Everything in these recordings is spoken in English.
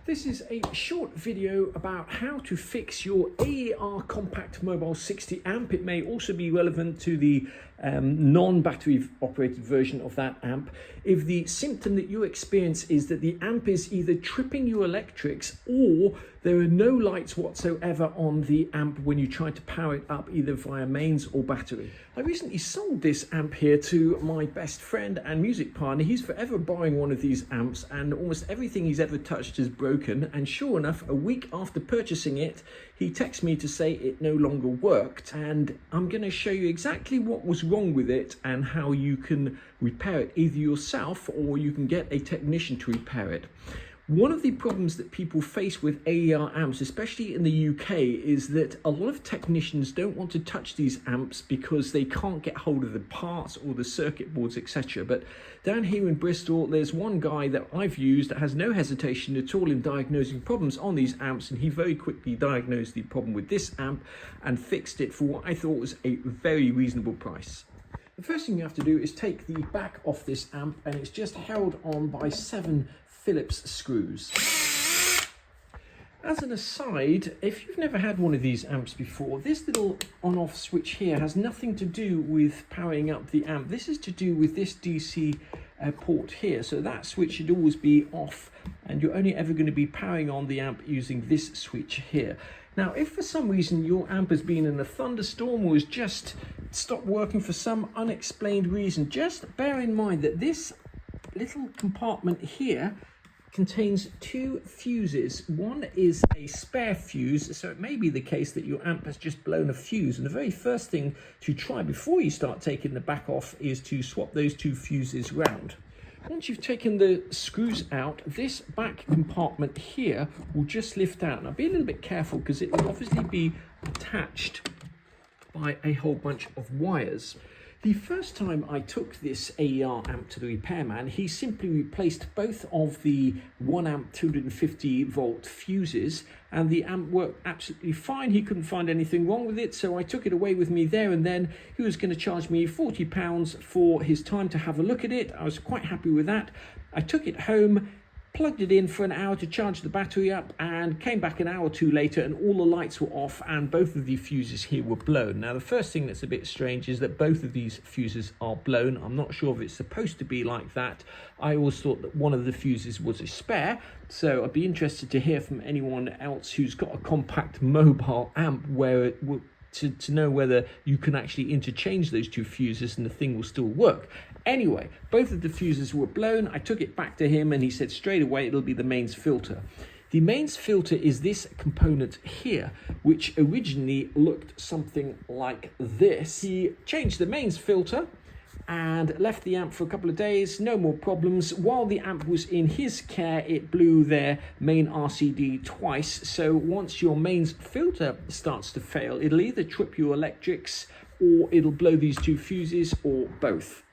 This is a short video about how to fix your AER Compact Mobile 60 amp. It may also be relevant to the non-battery operated version of that amp. If the symptom that you experience is that the amp is either tripping your electrics or there are no lights whatsoever on the amp when you try to power it up either via mains or battery. I recently sold this amp here to my best friend and music partner. He's forever buying one of these amps and almost everything he's ever touched is broken, and sure enough, a week after purchasing it, he texted me to say it no longer worked, and I'm going to show you exactly what was wrong with it and how you can repair it either yourself or you can get a technician to repair it. One of the problems that people face with AER amps, especially in the UK, is that a lot of technicians don't want to touch these amps because they can't get hold of the parts or the circuit boards, etc. But down here in Bristol, there's one guy that I've used that has no hesitation at all in diagnosing problems on these amps, and he very quickly diagnosed the problem with this amp and fixed it for what I thought was a very reasonable price. The first thing you have to do is take the back off this amp, and it's just held on by 7 Phillips screws. As an aside, if you've never had one of these amps before, this little on-off switch here has nothing to do with powering up the amp. This is to do with this DC port here. So that switch should always be off, and you're only ever going to be powering on the amp using this switch here. Now, if for some reason your amp has been in a thunderstorm or has just stopped working for some unexplained reason, just bear in mind that this little compartment here contains 2 fuses. One is a spare fuse, so it may be the case that your amp has just blown a fuse, and the very first thing to try before you start taking the back off is to swap those 2 fuses round. Once you've taken the screws out, this back compartment here will just lift out. Now be a little bit careful because it will obviously be attached by a whole bunch of wires. The first time I took this AER amp to the repairman, he simply replaced both of the 1 amp 250 volt fuses, and the amp worked absolutely fine. He couldn't find anything wrong with it, so I took it away with me there and then. He was going to charge me £40 for his time to have a look at it. I was quite happy with that. I took it home, plugged it in for an hour to charge the battery up, and came back an hour or 2 later and all the lights were off and both of the fuses here were blown. Now the first thing that's a bit strange is that both of these fuses are blown. I'm not sure if it's supposed to be like that. I always thought that one of the fuses was a spare, so I'd be interested to hear from anyone else who's got a compact mobile amp where it will to know whether you can actually interchange those 2 fuses and the thing will still work. Anyway, both of the fuses were blown. I took it back to him and he said straight away it'll be the mains filter. The mains filter is this component here, which originally looked something like this. He changed the mains filter and left the amp for a couple of days, no more problems. While the amp was in his care, it blew their main RCD twice. So once your mains filter starts to fail, it'll either trip your electrics or it'll blow these 2 fuses or both.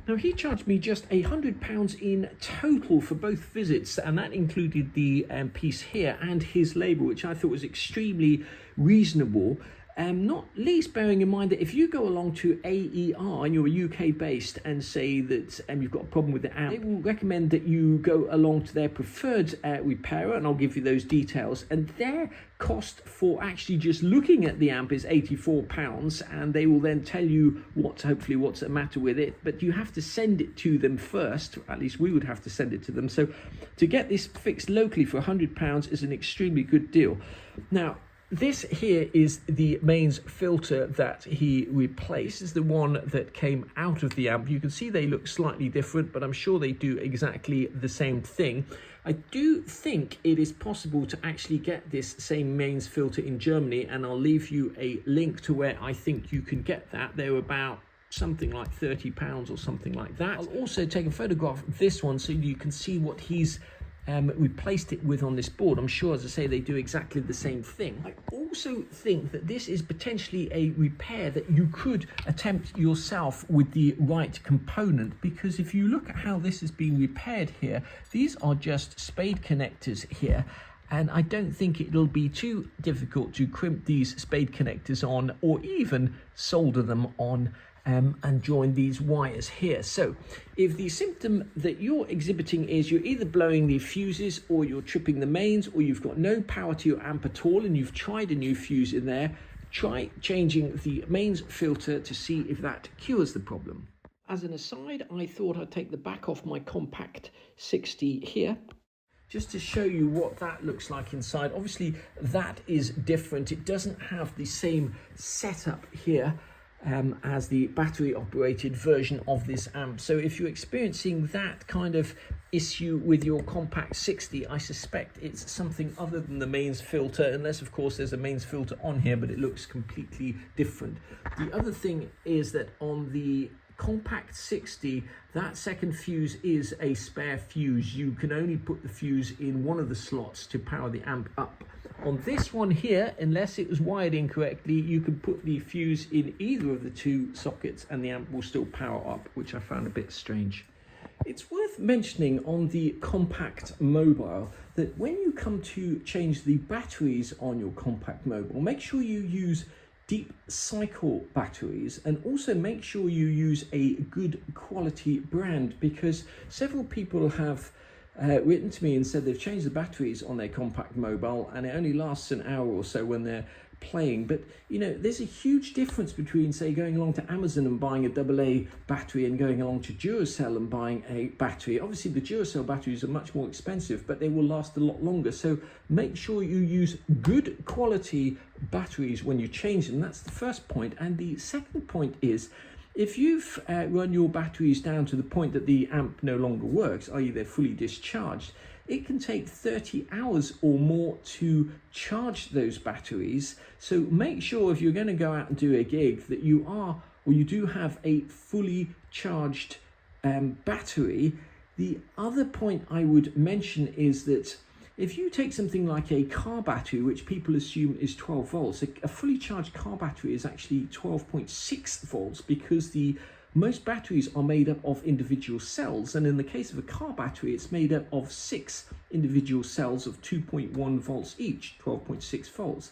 Now he charged me just £100 in total for both visits, and that included the piece here and his labour, which I thought was extremely reasonable. Not least bearing in mind that if you go along to AER and you're UK based and say that you've got a problem with the amp, they will recommend that you go along to their preferred repairer, and I'll give you those details, and their cost for actually just looking at the amp is £84, and they will then tell you hopefully what's the matter with it, but you have to send it to them first. At least we would have to send it to them. So to get this fixed locally for £100 is an extremely good deal. Now this here is the mains filter that he replaced. This is the one that came out of the amp. You can see they look slightly different, but I'm sure they do exactly the same thing. I do think it is possible to actually get this same mains filter in Germany, and I'll leave you a link to where I think you can get that. They're about something like £30 or something like that. I'll also take a photograph of this one so you can see what he's replaced it with on this board. I'm sure, as I say, they do exactly the same thing. I also think that this is potentially a repair that you could attempt yourself with the right component, because if you look at how this is being repaired here, these are just spade connectors here, and I don't think it'll be too difficult to crimp these spade connectors on or even solder them on and join these wires here. So if the symptom that you're exhibiting is you're either blowing the fuses or you're tripping the mains or you've got no power to your amp at all and you've tried a new fuse in there, try changing the mains filter to see if that cures the problem. As an aside, I thought I'd take the back off my Compact 60 here, just to show you what that looks like inside. Obviously, that is different. It doesn't have the same setup here as the battery operated version of this amp. So if you're experiencing that kind of issue with your Compact 60, I suspect it's something other than the mains filter, unless of course there's a mains filter on here, but it looks completely different. The other thing is that on the Compact 60, that second fuse is a spare fuse. You can only put the fuse in one of the slots to power the amp up. On this one here, unless it was wired incorrectly, you can put the fuse in either of the two sockets and the amp will still power up, which I found a bit strange. It's worth mentioning on the Compact Mobile that when you come to change the batteries on your Compact Mobile, make sure you use deep cycle batteries and also make sure you use a good quality brand, because several people have written to me and said they've changed the batteries on their Compact Mobile and it only lasts an hour or so when they're playing. But you know, there's a huge difference between, say, going along to Amazon and buying a AA battery and going along to Duracell and buying a battery. Obviously the Duracell batteries are much more expensive, but they will last a lot longer. So make sure you use good quality batteries when you change them. That's the first point. And the second point is, if you've run your batteries down to the point that the amp no longer works, i.e. they're fully discharged, it can take 30 hours or more to charge those batteries. So make sure if you're going to go out and do a gig that you are, or you do have, a fully charged battery. The other point I would mention is that if you take something like a car battery, which people assume is 12 volts, a fully charged car battery is actually 12.6 volts because most batteries are made up of individual cells. And in the case of a car battery, it's made up of 6 individual cells of 2.1 volts each, 12.6 volts.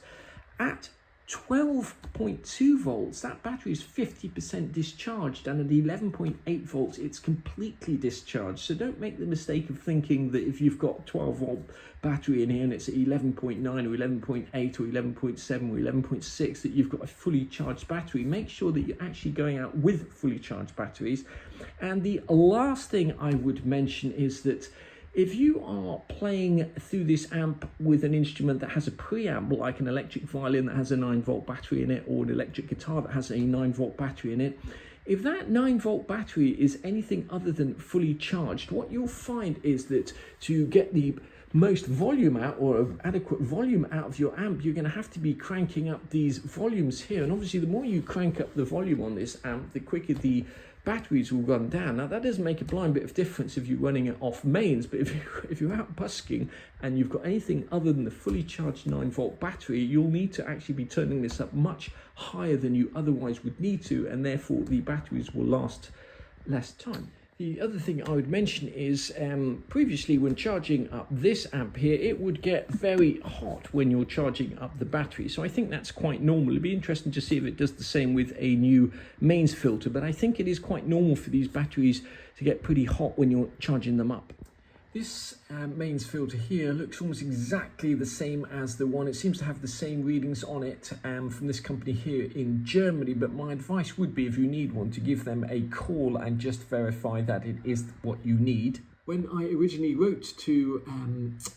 At 12.2 volts, that battery is 50% discharged, and at 11.8 volts, it's completely discharged. So don't make the mistake of thinking that if you've got 12-volt battery in here and it's at 11.9 or 11.8 or 11.7 or 11.6, that you've got a fully charged battery. Make sure that you're actually going out with fully charged batteries. And the last thing I would mention is that if you are playing through this amp with an instrument that has a preamp, like an electric violin that has a 9-volt battery in it, or an electric guitar that has a 9-volt battery in it, if that 9-volt battery is anything other than fully charged, what you'll find is that to get the most volume out, or adequate volume out of your amp, you're going to have to be cranking up these volumes here. And obviously the more you crank up the volume on this amp, the quicker the batteries will run down. Now that doesn't make a blind bit of difference if you're running it off mains, but if you're out busking and you've got anything other than the fully charged 9-volt battery, you'll need to actually be turning this up much higher than you otherwise would need to, and therefore the batteries will last less time. The other thing I would mention is previously when charging up this amp here, it would get very hot when you're charging up the battery. So I think that's quite normal. It'd be interesting to see if it does the same with a new mains filter, but I think it is quite normal for these batteries to get pretty hot when you're charging them up. This mains filter here looks almost exactly the same as the one. It seems to have the same readings on it from this company here in Germany, but my advice would be, if you need one, to give them a call and just verify that it is what you need. When I originally wrote to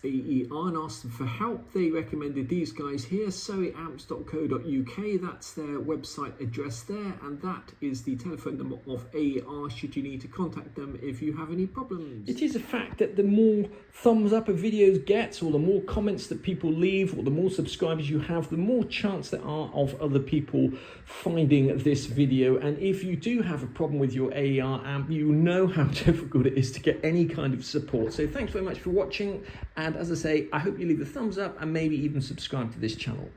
AER and asked them for help, they recommended these guys here, surreyamps.co.uk. That's their website address there, and that is the telephone number of AER should you need to contact them if you have any problems. It is a fact that the more thumbs up a video gets, or the more comments that people leave, or the more subscribers you have, the more chance there are of other people finding this video. And if you do have a problem with your AER amp, you know how difficult it is to get any kind of support. So thanks very much for watching, and as I say, I hope you leave a thumbs up and maybe even subscribe to this channel.